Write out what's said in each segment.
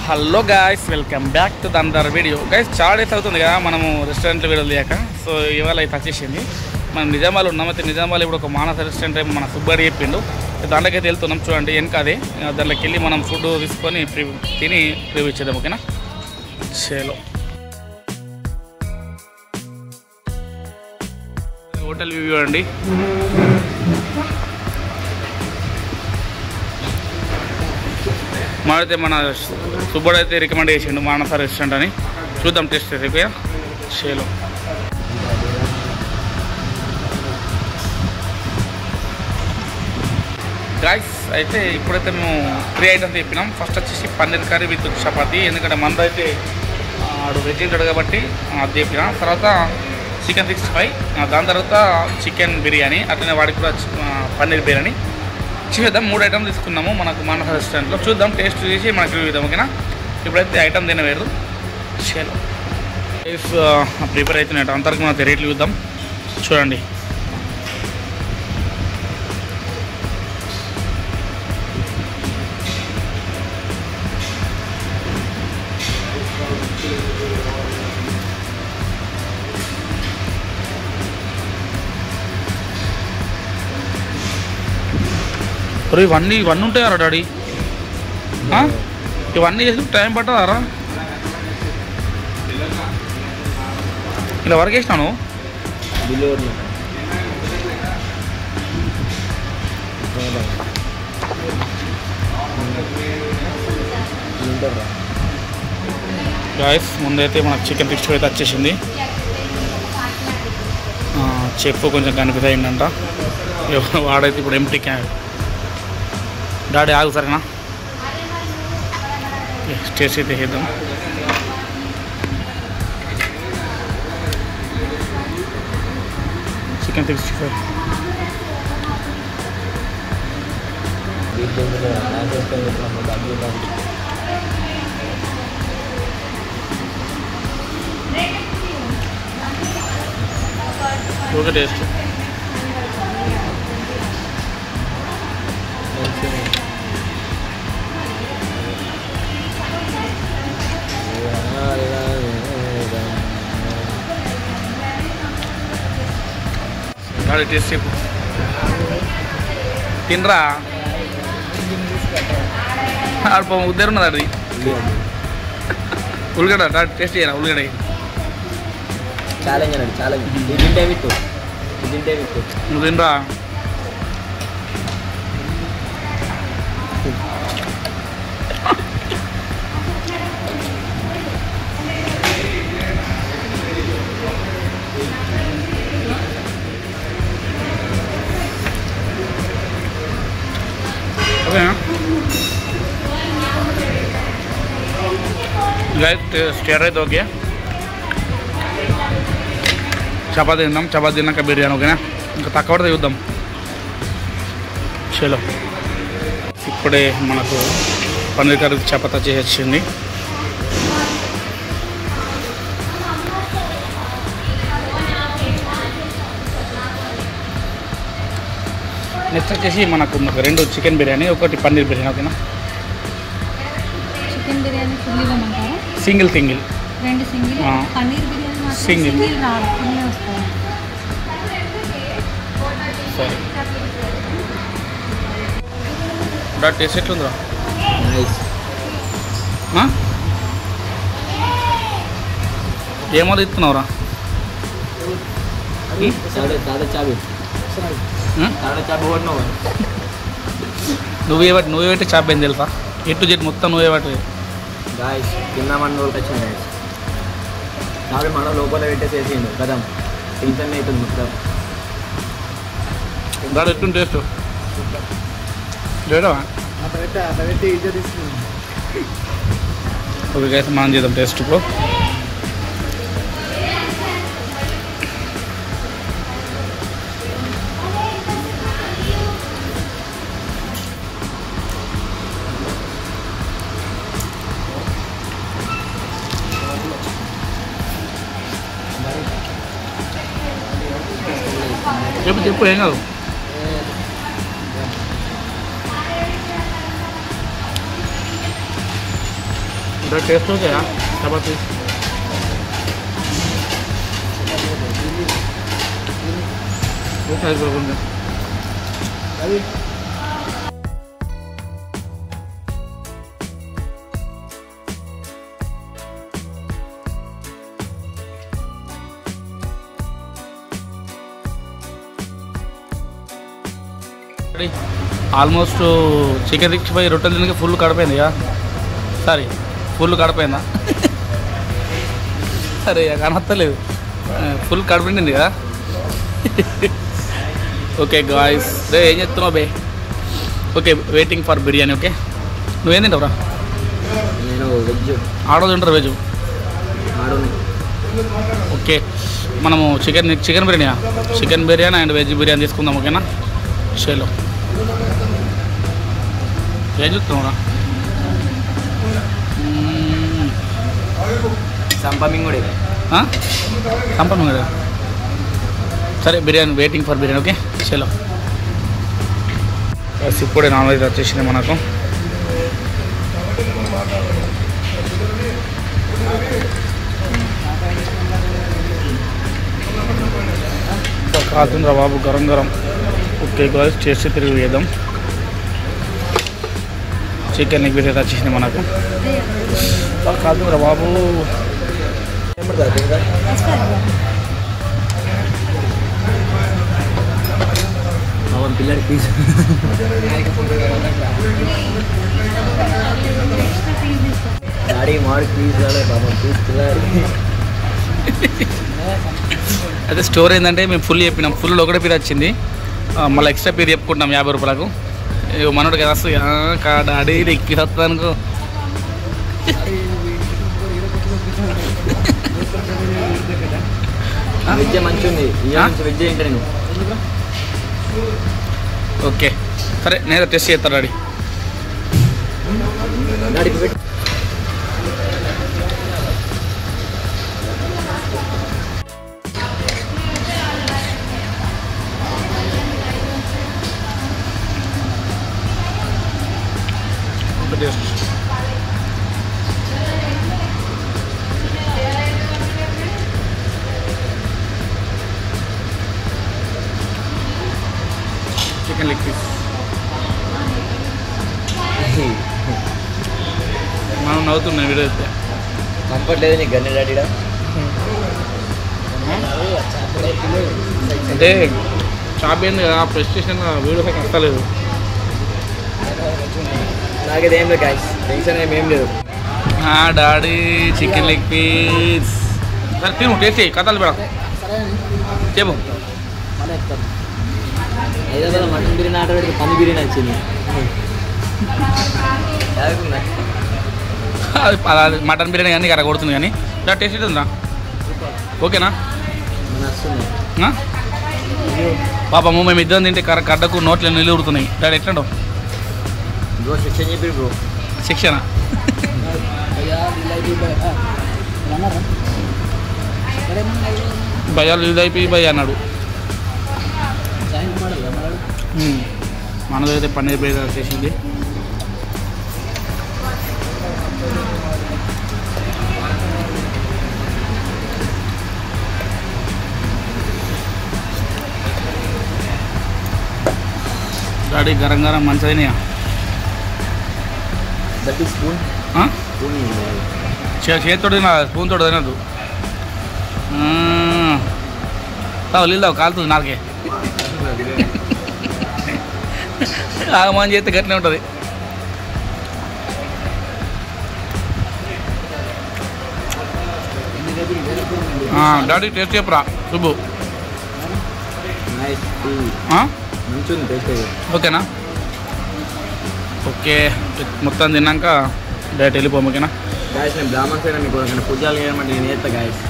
Hello guys, welcome back to the అందర్ video. Guys చాలా days అవుతుంది కదా మనము రెస్టారెంట్లో వీడియోలు లేక. సో ఇవాళ అయితే వచ్చేసింది. మనం నిజామాబాద్లో ఉన్నాం. అయితే నిజామాబాద్ ఇప్పుడు ఒక మానస రెస్టారెంట్ మన సుబ్బడి చెప్పిండు. దాంట్లోకైతే వెళ్తున్నాం. చూడండి వెనకదే, దాంట్లోకి వెళ్ళి మనం ఫుడ్ తీసుకొని తిని రివ్యూ ఇచ్చేద్దాం. ఓకేనా? చేలో హోటల్ రివ్యూ అండి. మాడైతే మన సుబ్బడు అయితే రికమెండ్ చేసిండు మానస రెస్టారెంట్ అని. చూద్దాం టేస్ట్ అయితే షేలో. గాయ్స్ అయితే ఇప్పుడైతే మేము 3 ఐటమ్స్ చెప్పినాం. ఫస్ట్ వచ్చేసి పన్నీర్ కర్రీ విత్ చపాతీ, ఎందుకంటే మంద అయితే ఆడు వెజ్ ఉంటాడు కాబట్టి అది చెప్పినాం. తర్వాత చికెన్ 65, దాని తర్వాత చికెన్ బిర్యానీ, అట్లనే వాడికి కూడా పన్నీర్ బిర్యానీ చేద్దాం. 3 ఐటమ్స్ తీసుకున్నాము మనకు మానస రెస్టారెంట్లో. చూద్దాం, టేస్ట్ చేసి మనకు రివ్యూ ఇద్దాం. ఓకేనా? ఇప్పుడైతే ఐటమ్ తినవేరు చేలో ప్రిపేర్ అవుతున్నాయి. అంతవరకు మనకు రేట్లు చూద్దాం. చూడండి. ఇవన్నీ ఉంటాయారా డాడీ? ఇవన్నీ చేసి టైం పట్టదారా? ఇలా వరకు వేసినాను. గాయ్స్ ముందైతే మనకు చికెన్ 65 అయితే వచ్చేసింది. చెప్పు కొంచెం కన్ఫ్యూజ్ అయిందంట. వాడైతే ఇప్పుడు ఎంటీ క్యాన్. డాడీ ఆగు సరేనా? టేస్ట్ అయితే చేద్దాం. Chicken 65 okay. టేస్ట్ టేస్ట్ చెప్పు. తినరా ఉద్దరు ఉన్నది అది. ఉల్లిగడ్డ టేస్ట్ చేయరా? ఉల్లిగడ్డ నువ్వు తినరా? స్టేర్ అయితే ఓకే. చపాతీ తిందాం. చపాతీ తిన్నాక బిర్యానీ. ఓకేనా? ఇంకా తక్కువ పడితే చూద్దాం. చలో ఇప్పుడే మనకు పన్నీర్ కర్రీ చపాతీ చేసింది. నెక్స్ట్ వచ్చేసి మనకు 2 చికెన్ బిర్యానీ, 1 పన్నీర్ బిర్యానీ. ఓకేనా? చికెన్ బిర్యానీ ఫుల్ ఇవ్వమంటారా? Single 2 single. పన్నీర్ బిర్యానీ మాత్రం సింగిల్ రాదు, ఫుల్ వస్తుంది. సరే టేస్ట్ ఎట్లుందిరా? ఏమో ఇస్తున్నావురా? నువ్వే పెట్టి చాప్ అయింది తెలుసా? ఎటు చెట్టు మొత్తం నువ్వే పట్టి తిన్నామని వచ్చింది. చాలు మన లోపల పెట్టేసేసిండు కదా. టెన్షన్ అవుతుంది మొత్తం. దాని ఎట్టు టేస్ట్ లేడా? ఓకే గైస్, మనం చేద్దాం టేస్ట్ ఇప్పుడు. చెప్పు ఏం కాదు. ఇంకా టేస్ట్ ఓకేయా చపాతీ కొంచెం ఆల్మోస్ట్ చికెన్ 65 రొట్టెలు తినక ఫుల్ కడిపోయిందిగా సారీ ఫుల్ కడిపోయిందా సరే కనత్తలేదు ఫుల్ కడిపోయింది కదా ఓకే గాయ్స్ రే ఏం చెప్తున్నావు బే okay waiting for biryani okay నువ్వేం తింటావురా నేను వెజ్ ఆడో తింటారు వెజ్ ఆడోని ఓకే మనము chicken biryani and veg biryani తీసుకుందాం ఓకేనా షేలో ఏం చూస్తున్నావురా సంపమింగుడే సంపంగా సరే biryani waiting for biryani okay చలో ఇప్పుడే నాన్ వెజ్ వచ్చేసింది మనకు కాతుందిరా బాబు గరం గరం ఓకే గాయ్స్ చేసి తిరిగి వేద్దాం చికెన్ లెగ్ పీస్ అయితే వచ్చేసింది మనకు కాతుందిరా బాబు పిల్లడి పీస్ డాడీ మాడి పీస్ బాబా పీస్ పిల్లడి అయితే స్టోర్ ఏంటంటే మేము ఫుల్ చెప్పినాం ఫుల్ ఒకటే పీర్ వచ్చింది మళ్ళీ ఎక్స్ట్రా పీర్ చెప్పుకుంటాం 50 రూపాయలకు మనోడు కదా వస్తుంది డాడీ ఎక్కి వస్తా అనుకో వెజ్ మంచిగా ఉంది వెజ్ ఏంటి నేను ఓకే సరే నేను టెస్ట్ చేస్తాను daddy taste chicken leg piece మనం నవ్వుతున్నాం వీడియో అయితే కంఫర్ట్ లేదు నీకు గన్ని డాడీడా అంటే షాప్ ఏంది కదా ప్రెస్టేషన్ వీడియోస్ అయితే వస్తలేదు నాకైతే ఏం లేదు గాయ్స్ టెన్షన్ ఏం లేదు డాడీ చికెన్ లెగ్ పీస్ సరే తిను టేస్ట్ కథలు పెడ చెప్పు హైదరాబాద్ మటన్ బిర్యానీ ఆర్డర్ పెడితే పంది బిర్యానీ వచ్చింది మటన్ బిర్యానీ కానీ కరెక్ట్ కొడుతుంది కానీ దాని టేస్ట్ ఉందా ఓకేనా పాప మేము ఇద్దరం తింటే కడ్డకు నోట్లు నీళ్ళు ఉడుతున్నాయి డాడీ ఎట్లా బ్రో శిక్షణ చెప్పి బ్రో శిక్షణ భయాలు ఇది అయిపోయి భయ అన్నాడు మనదైతే పన్నీర్ బిర్యానీ వచ్చేసింది డాడీ గరం గరం మంచిదైనా స్పూన్ చేతితో తినా స్పూన్ తోటి తినద్దు నీళ్ళు కాలుతుంది నాకే ఆగమని చేస్తే గట్టినే ఉంటుంది డాడీ టేస్ట్ చెప్పురా సుబ్బు ఓకేనా ఓకే మొత్తం తిన్నాక డైరెక్ట్ వెళ్ళిపోము ఓకేనా గాయస్ నేను బ్రాహ్మణ్ సైడ్ మీకు పూజలు చేయమంటే నేను చేస్తా గాయస్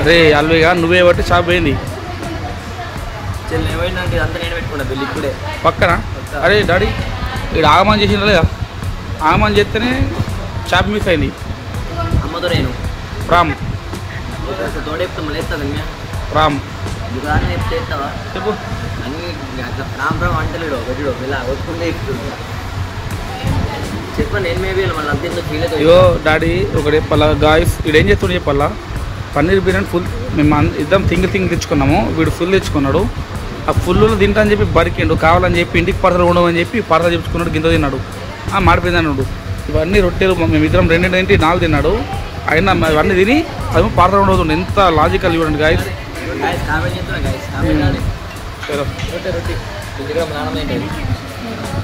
అరే అల్విగా నువ్వే బట్టి షాప్ పోయింది ఏమైందంటే అంతా నేను పెట్టుకున్నా బిల్లు ఇప్పుడే పక్కన అరే డాడీ ఇక్కడ ఆగమని చేసిందా లేదా ఆగమని చేస్తేనే షాప్ మిస్ అయింది అమ్మ तो रेनू రామ్ తోడు చెప్తాం మళ్ళీ ఎత్తా రామ్ దుకాణం చెప్తే ఎత్తావా చెప్పు అన్ని రామ్ రామ్ అంటలేడు ఒకటిడు ఇలా వచ్చుకుంటే చెప్పండి నేను మేబీ మళ్ళీ అంత ఫీల్ అవుతుంది. అయ్యో డాడీ ఒకటి చెప్పాలా గాయస్ వీడు ఏం చేస్తుండే చెప్పాలా పన్నీర్ బిర్యానీ ఫుల్ మేము ఇద్దరం సింగిల్ తెచ్చుకున్నాము, వీడు ఫుల్ తెచ్చుకున్నాడు. ఆ ఫుల్లో తింటా అని చెప్పి బరికిండు, కావాలని చెప్పి ఇంటికి పడతలు ఉండవని చెప్పి పడత చెప్పుకున్నాడు, గింత తిన్నాడు, మాడిపోయింది అన్నాడు. ఇవన్నీ రొట్టెలు మేమిద్దరం 2 తింటి 4 తిన్నాడు, అయినా ఇవన్నీ తిని అది పడతలు ఉండవుతుంది. ఎంత లాజికల్ చూడండి గాయస్.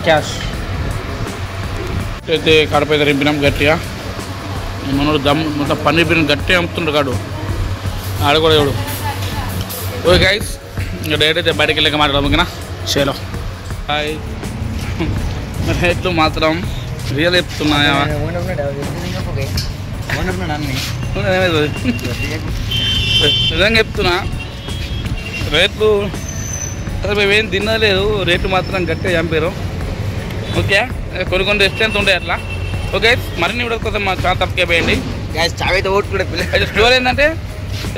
క్యాష్ అయితే కడపైతే రింపినాం గట్టిగా. మనోడు దమ్ మొత్తం పన్నీర్ బిర్యానీ గట్టిగా అమ్ముతుండ్రు కాడు ఆడ కూడా చూడు. ఓకే గైస్ ఇంకా డైరెక్ట్ అయితే బయటకు వెళ్ళాక మాట్లాడదాం ఓకేనా. చేలో హాయ్ రేట్లు మాత్రం రియల్ చెప్తున్నాయా నిజంగా చెప్తున్నా రేట్లు అసలు మేమేం తినలేదు, రేట్లు మాత్రం గట్టిగా చంపారు. ఓకే కొన్ని రెస్టారెంట్ ఉంటాయి అట్లా. ఓకే మరిన్ని వీడియో కోసం మా ఛానల్ తప్పకేయండి. చావైతే ఓటు కూడా అయితే స్టోర్ ఏంటంటే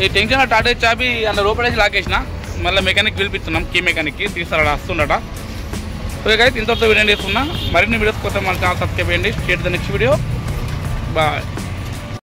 ఈ టెన్షన్ టాటా చాబీ అందులో లోపడేసి లాకేసిన మళ్ళీ మెకానిక్ పిలిపిస్తున్నాం, కీ మెకానిక్కి తీస్తాడు వస్తుండట. ఓకే గైస్ ఇంతటితో వీడియో చేస్తున్నా. మరిన్ని వీడియోస్ కోసం మన ఛానల్ సబ్స్క్రైబ్ చేయండి. Share the next video bye.